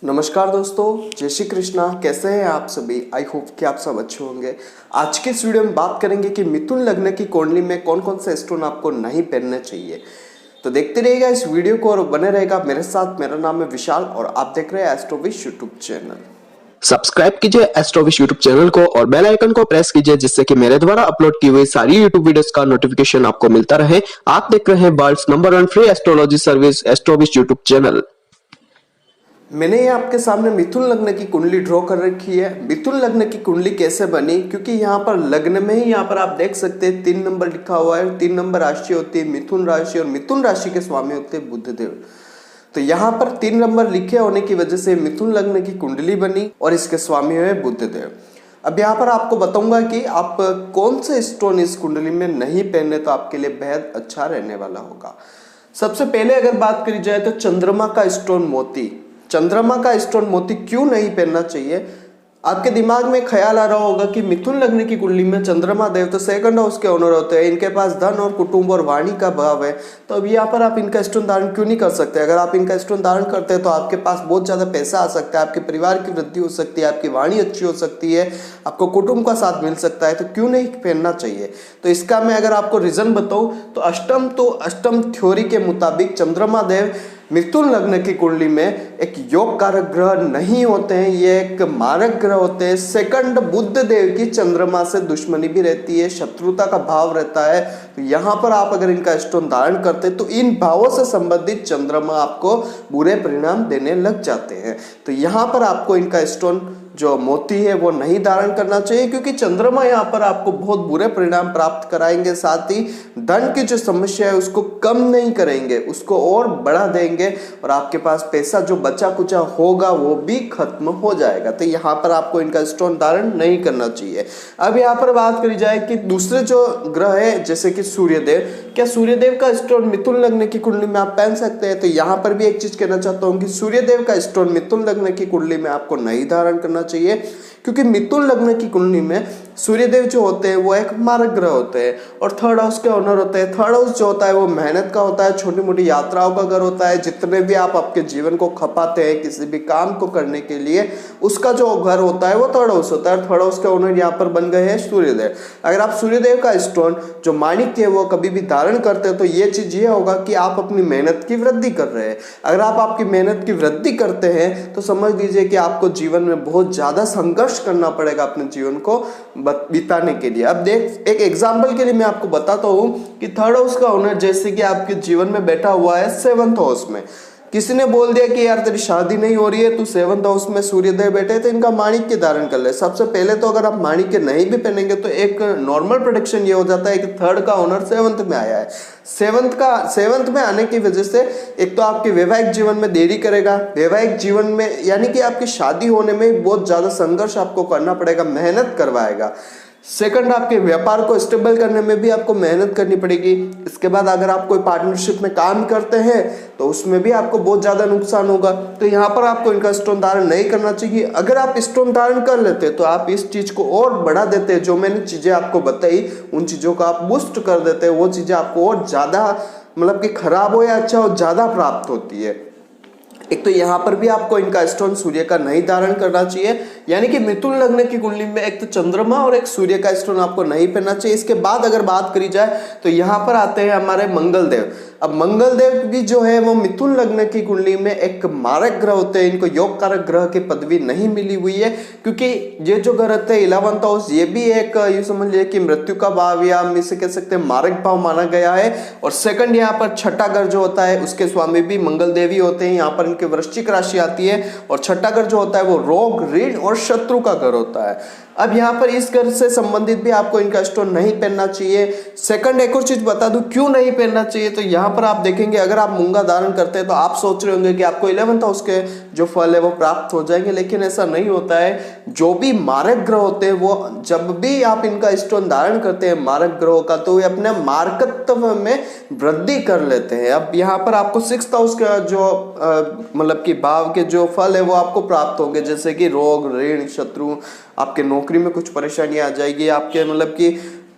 नमस्कार दोस्तों, जय श्री कृष्णा। कैसे हैं आप सभी? आई होप कि आप सब अच्छे होंगे। आज के इस वीडियो में बात करेंगे कि मिथुन लग्न की कुंडली में कौन कौन से स्टोन आपको नहीं पहनने चाहिए। तो देखते रहिएगा इस वीडियो को और बने रहेगा मेरे साथ। मेरा नाम है विशाल और आप देख रहे हैं एस्ट्रोविश यूट्यूब चैनल। सब्सक्राइब कीजिए एस्ट्रोविश यूट्यूब चैनल को और बेल आइकन को प्रेस कीजिए जिससे कि मेरे द्वारा अपलोड की हुई सारी यूट्यूब वीडियोस का नोटिफिकेशन आपको मिलता रहे। आप देख रहे हैं world's number 1 free astrology service Astrowish YouTube channel. मैंने ये आपके सामने मिथुन लग्न की कुंडली ड्रॉ कर रखी है। मिथुन लग्न की कुंडली कैसे बनी, क्योंकि यहाँ पर लग्न में ही यहाँ पर आप देख सकते हैं 3 नंबर लिखा हुआ है। 3 नंबर राशि होती है मिथुन राशि और मिथुन राशि के स्वामी होते हैं बुधदेव। तो यहाँ पर 3 नंबर लिखे होने की वजह से मिथुन लग्न की कुंडली बनी और इसके स्वामी हुए बुधदेव। अब यहाँ पर आपको बताऊंगा कि आप कौन से स्टोन इस कुंडली में नहीं पहनने तो आपके लिए बेहद अच्छा रहने वाला होगा। सबसे पहले अगर बात करी जाए तो चंद्रमा का स्टोन मोती। चंद्रमा का स्टोन मोती क्यों नहीं पहनना चाहिए? आपके दिमाग में ख्याल आ रहा होगा कि मिथुन लग्न की कुंडली में चंद्रमा देव तो सेकंड हाउस के ओनर होते हैं, इनके पास धन और कुटुंब और वाणी का भाव है, तो अब यहाँ पर आप इनका स्टोन धारण क्यों नहीं कर सकते? अगर आप इनका स्टोन धारण करते हैं तो आपके पास बहुत ज्यादा पैसा आ सकता है, आपके परिवार की वृद्धि हो सकती है, आपकी वाणी अच्छी हो सकती है, आपको कुटुंब का साथ मिल सकता है, तो क्यों नहीं पहनना चाहिए? तो इसका मैं अगर आपको रीजन बताऊं तो अष्टम थ्योरी के मुताबिक चंद्रमा देव मिथुन लग्न की कुंडली में एक योग कारक ग्रह नहीं होते हैं, ये एक मारक ग्रह होते हैं। सेकंड बुध देव की चंद्रमा से दुश्मनी भी रहती है, शत्रुता का भाव रहता है। तो यहाँ पर आप अगर इनका स्टोन धारण करते तो इन भावों से संबंधित चंद्रमा आपको बुरे परिणाम देने लग जाते हैं। तो यहाँ पर आपको इनका स्टोन जो मोती है वो नहीं धारण करना चाहिए, क्योंकि चंद्रमा यहाँ पर आपको बहुत बुरे परिणाम प्राप्त कराएंगे। साथ ही धन की जो समस्या है उसको कम नहीं करेंगे, उसको और बढ़ा देंगे और आपके पास पैसा जो बचा कुचा होगा वो भी खत्म हो जाएगा। तो यहाँ पर आपको इनका स्टोन धारण नहीं करना चाहिए। अब यहाँ पर बात करी जाए कि दूसरे जो ग्रह है जैसे कि सूर्यदेव, क्या सूर्यदेव का स्टोन मिथुन लग्न की कुंडली में आप पहन सकते हैं? तो यहाँ पर भी एक चीज कहना चाहता हूँ कि सूर्यदेव का स्टोन मिथुन लग्न की कुंडली में आपको नहीं धारण करना चाहिए, क्योंकि मिथुन लग्न की कुंडली में सूर्यदेव जो होते हैं वो एक मारक ग्रह होते हैं और थर्ड हाउस के ओनर होते हैं। थर्ड हाउस जो होता है वो मेहनत का होता है, छोटी मोटी यात्राओं का घर होता है। जितने भी आप आपके जीवन को खपाते हैं किसी भी काम को करने के लिए, उसका जो घर होता है वो थर्ड हाउस होता है। थर्ड हाउस के ओनर यहाँ पर बन गए हैं सूर्यदेव। अगर आप सूर्यदेव का स्टोन जो माणिक्य है वो कभी भी धारण करते हैं तो ये चीज ये होगा कि आप अपनी मेहनत की वृद्धि कर रहे हैं। अगर आप आपकी मेहनत की वृद्धि करते हैं तो समझ लीजिए कि आपको जीवन में बहुत ज्यादा संघर्ष करना पड़ेगा अपने जीवन को बिताने के लिए। अब देख, एक एग्जांपल के लिए मैं आपको बताता हूं कि थर्ड हाउस का ओनर जैसे कि आपके जीवन में बैठा हुआ है 7th हाउस में। किसी ने बोल दिया कि यार तेरी शादी नहीं हो रही है, तू 7th हाउस में सूर्यदेव बैठे तो इनका माणिक्य धारण कर ले। सबसे पहले तो अगर आप माणिक्य नहीं भी पहनेंगे तो एक नॉर्मल प्रेडिक्शन ये हो जाता है कि थर्ड का ओनर 7th में आया है। 7th में आने की वजह से एक तो आपके वैवाहिक जीवन में देरी करेगा, वैवाहिक जीवन में यानी कि आपकी शादी होने में बहुत ज्यादा संघर्ष आपको करना पड़ेगा, मेहनत करवाएगा। सेकंड, आपके व्यापार को स्टेबल करने में भी आपको मेहनत करनी पड़ेगी। इसके बाद अगर आप कोई पार्टनरशिप में काम करते हैं तो उसमें भी आपको बहुत ज्यादा नुकसान होगा। तो यहाँ पर आपको इनका स्टोन धारण नहीं करना चाहिए। अगर आप स्टोन धारण कर लेते तो आप इस चीज को और बढ़ा देते, जो मैंने चीजें आपको बताई उन चीजों को आप बूस्ट कर देते, वो चीजें आपको और ज्यादा मतलब कि खराब हो या अच्छा हो ज्यादा प्राप्त होती है। एक तो यहाँ पर भी आपको इनका स्टोन सूर्य का नहीं धारण करना चाहिए, यानी कि मिथुन लग्न की कुंडली में एक तो चंद्रमा और एक सूर्य का स्टोन आपको नहीं पहनना चाहिए। इसके बाद अगर बात करी जाए तो यहाँ पर आते हैं हमारे मंगल देव। अब मंगल देव भी जो है वो मिथुन लग्न की कुंडली में एक मारक ग्रह होते हैं, इनको योग कारक ग्रह की पदवी नहीं मिली हुई है, क्योंकि ये जो ग्रह होते हैं 11th हाउस, ये भी एक ये समझ लीजिए कि मृत्यु का भाव या हम इसे कह सकते हैं मारक भाव माना गया है। और सेकंड यहाँ पर छठा घर जो होता है उसके स्वामी भी मंगल देव ही होते हैं। यहाँ पर इनके वृश्चिक राशि आती है और छठा घर जो होता है वो रोग, ऋण और शत्रु का घर होता है। अब यहाँ पर इस घर से संबंधित भी आपको इनका स्टोन नहीं पहनना चाहिए। सेकंड, एक और चीज बता दूं क्यों नहीं पहनना चाहिए। तो यहाँ पर आप देखेंगे अगर आप मूंगा धारण करते हैं तो आप सोच रहे होंगे कि आपको 11th हाउस के जो फल है वो प्राप्त हो जाएंगे, लेकिन ऐसा नहीं होता है। जो भी मारक ग्रह होते हैं वो जब भी आप इनका स्टोन धारण करते हैं मारक ग्रहों का, तो वे अपने मारकत्व में वृद्धि कर लेते हैं। अब यहाँ पर आपको 6th हाउस का जो मतलब कि भाव के जो फल है वो आपको प्राप्त होंगे, जैसे कि रोग, ऋण, शत्रु, आपके नौकरी में कुछ परेशानी आ जाएगी, आपके मतलब कि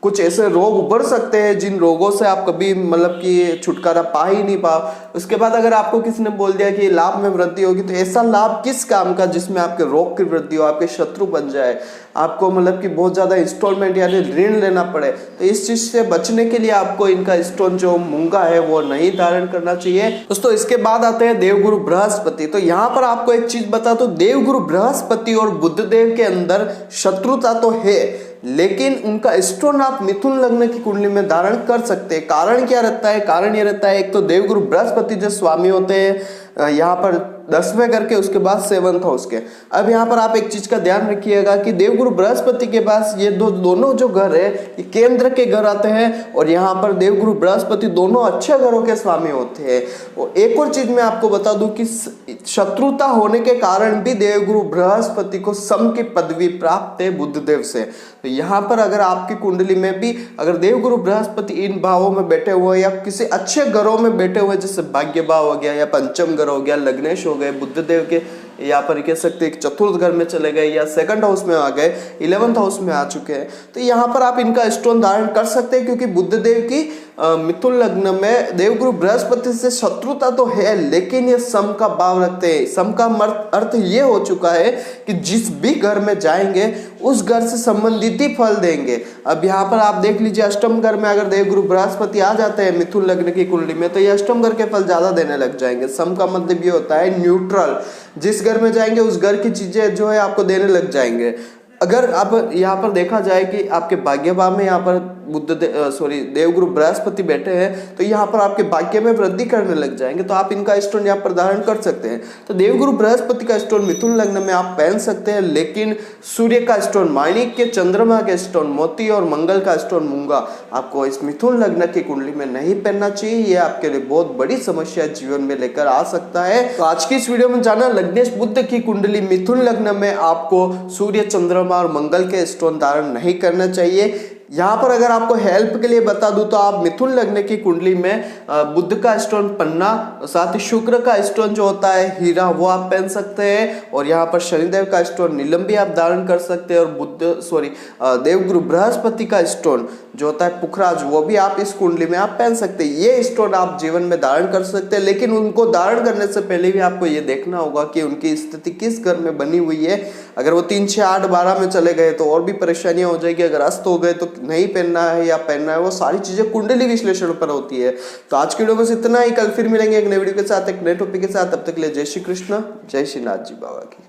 कुछ ऐसे रोग उभर सकते हैं जिन रोगों से आप कभी मतलब कि छुटकारा पा ही नहीं पाओ। उसके बाद अगर आपको किसी ने बोल दिया कि लाभ में वृद्धि होगी, तो ऐसा लाभ किस काम का जिसमें आपके रोग की वृद्धि हो, आपके शत्रु बन जाए, आपको मतलब कि बहुत ज्यादा इंस्टॉलमेंट यानी ऋण लेना पड़े। तो इस चीज से बचने के लिए आपको इनका स्टोन जो मूंगा है वो नहीं धारण करना चाहिए दोस्तों। इसके बाद आते हैं देवगुरु बृहस्पति। तो यहाँ पर आपको एक चीज बता दो, देवगुरु बृहस्पति और बुध देव के अंदर शत्रुता तो है, लेकिन उनका स्टोन आप मिथुन लग्न की कुंडली में धारण कर सकते हैं। कारण क्या रहता है? कारण ये रहता है, एक तो देवगुरु बृहस्पति जो स्वामी होते हैं यहाँ पर 10वें घर के, उसके बाद 7th हाउस के। अब यहाँ पर आप एक चीज का ध्यान रखिएगा कि देवगुरु बृहस्पति के पास ये दोनों जो घर है ये केंद्र के घर आते हैं, और यहाँ पर देवगुरु बृहस्पति दोनों अच्छे घरों के स्वामी होते हैं। और एक और चीज मैं आपको बता दूं कि शत्रुता होने के कारण भी देवगुरु बृहस्पति को सम की पदवी प्राप्त है बुध देव से। तो यहाँ पर अगर आपकी कुंडली में भी अगर देवगुरु बृहस्पति इन भावों में बैठे हुए या किसी अच्छे घरों में बैठे हुए, जैसे भाग्य भाव हो गया या पंचम घर हो गया, लग्नेश हो गए, बुध देव के यहाँ पर कह सकते हैं चतुर्थ घर में चले गए या 2nd हाउस में आ गए, 11th हाउस में आ चुके हैं, तो यहाँ पर आप इनका स्टोन धारण कर सकते हैं। क्योंकि बुध देव की मिथुन लग्न में देवगुरु बृहस्पति से शत्रुता तो है, लेकिन ये सम का भाव रखते हैं। सम का अर्थ ये हो चुका है कि जिस भी घर में जाएंगे उस घर से संबंधित ही फल देंगे। अब यहाँ पर आप देख लीजिए, अष्टम घर में अगर देवगुरु बृहस्पति आ जाते हैं मिथुन लग्न की कुंडली में, तो ये अष्टम घर के फल ज्यादा देने लग जाएंगे। सम का मतलब ये होता है न्यूट्रल, जिस घर में जाएंगे उस घर की चीजें जो है आपको देने लग जाएंगे। अगर अब यहाँ पर देखा जाए कि आपके भाग्य भाव में यहाँ पर देवगुरु बृहस्पति बैठे हैं, तो यहाँ पर आपके भाग्य में वृद्धि करने लग जाएंगे, तो आप इनका स्टोन यहाँ पर धारण कर सकते हैं। तो देवगुरु बृहस्पति का स्टोन मिथुन लग्न में आप पहन सकते हैं, लेकिन सूर्य का स्टोन माणिक्य, चंद्रमा के स्टोन मोती और मंगल का स्टोन मूंगा आपको इस मिथुन लग्न की कुंडली में नहीं पहनना चाहिए। ये आपके लिए बहुत बड़ी समस्या जीवन में लेकर आ सकता है। तो आज की इस वीडियो में जाना लग्नेश बुध की कुंडली मिथुन लग्न में आपको सूर्य, चंद्रमा और मंगल के स्टोन धारण नहीं करना चाहिए। यहाँ पर अगर आपको हेल्प के लिए बता दूं तो आप मिथुन लग्न की कुंडली में बुध का स्टोन पन्ना, साथ ही शुक्र का स्टोन जो होता है हीरा, वो आप पहन सकते हैं। और यहाँ पर शनिदेव का स्टोन नीलम भी आप धारण कर सकते हैं। और देवगुरु बृहस्पति का स्टोन जो होता है पुखराज, वो भी आप इस कुंडली में आप पहन सकते हैं। ये स्टोन आप जीवन में धारण कर सकते हैं, लेकिन उनको धारण करने से पहले भी आपको ये देखना होगा कि उनकी स्थिति किस घर में बनी हुई है। अगर वो 3, 6, 8, 12 में चले गए तो और भी परेशानियां हो जाएगी। अगर अस्त हो गए तो नहीं पहनना है या पहनना है, वो सारी चीजें कुंडली विश्लेषण पर होती है। तो आज की वीडियो में इतना ही। कल फिर मिलेंगे एक नए वीडियो के साथ, एक नए टॉपिक के साथ। तब तक के लिए जय श्री कृष्ण, जय श्री नाथ जी बाबा की।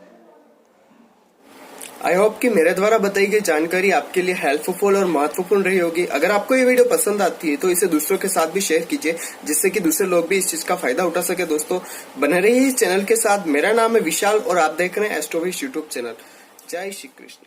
आई होप कि मेरे द्वारा बताई गई जानकारी आपके लिए हेल्पफुल और महत्वपूर्ण रही होगी। अगर आपको ये वीडियो पसंद आती है तो इसे दूसरों के साथ भी शेयर कीजिए, जिससे कि दूसरे लोग भी इस चीज का फायदा उठा सके। दोस्तों बने रहिए इस चैनल के साथ। मेरा नाम है विशाल और आप देख रहे हैं एस्ट्रोविश यूट्यूब चैनल। जय श्री कृष्ण।